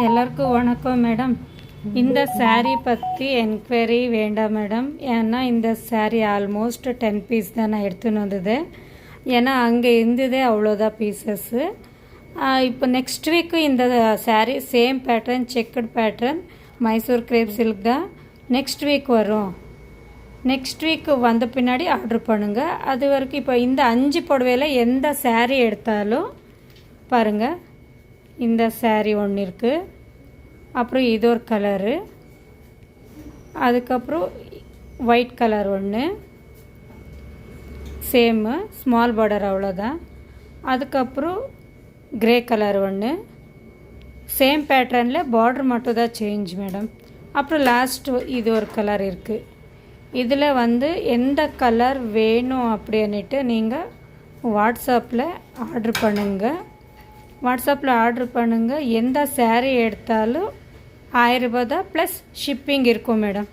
எல்லாருக்கும் வணக்கம் மேடம். இந்த சாரீ பற்றி என்கொயரி வேண்டாம் மேடம். ஏன்னா இந்த சாரீ ஆல்மோஸ்ட் 10 பீஸ் தான் நான் எடுத்துன்னு வந்தது. ஏன்னா அங்கே இருந்ததே அவ்வளோதான் பீசஸ்ஸு. இப்போ நெக்ஸ்ட் வீக்கு இந்த sari same pattern, checked pattern, Mysore grape silk தான் நெக்ஸ்ட் வீக் வரும். நெக்ஸ்ட் வீக் வந்த பின்னாடி ஆர்டர் பண்ணுங்கள். அது வரைக்கும் இப்போ இந்த 5 புடவையில் எந்த சாரீ எடுத்தாலும் பாருங்கள், இந்த சாரீ ஒன்று இருக்குது, அப்புறம் இது ஒரு கலரு, அதுக்கப்புறம் ஒயிட் கலர் ஒன்று, சேமு ஸ்மால் பார்டர் அவ்வளோதான். அதுக்கப்புறம் கிரே கலர் ஒன்று, சேம் பேட்டர்னில் பார்டர் மட்டும் தான் சேஞ்ச் மேடம். அப்புறம் லாஸ்ட்டு இது ஒரு கலர் இருக்குது. இதில் எந்த கலர் வேணும் அப்படின்னுட்டு நீங்கள் வாட்ஸ்அப்பில் ஆர்டர் பண்ணுங்கள். எந்த சாரீ எடுத்தாலும் 1000 ரூபாய் தான் ப்ளஸ் ஷிப்பிங் இருக்கும் மேடம்.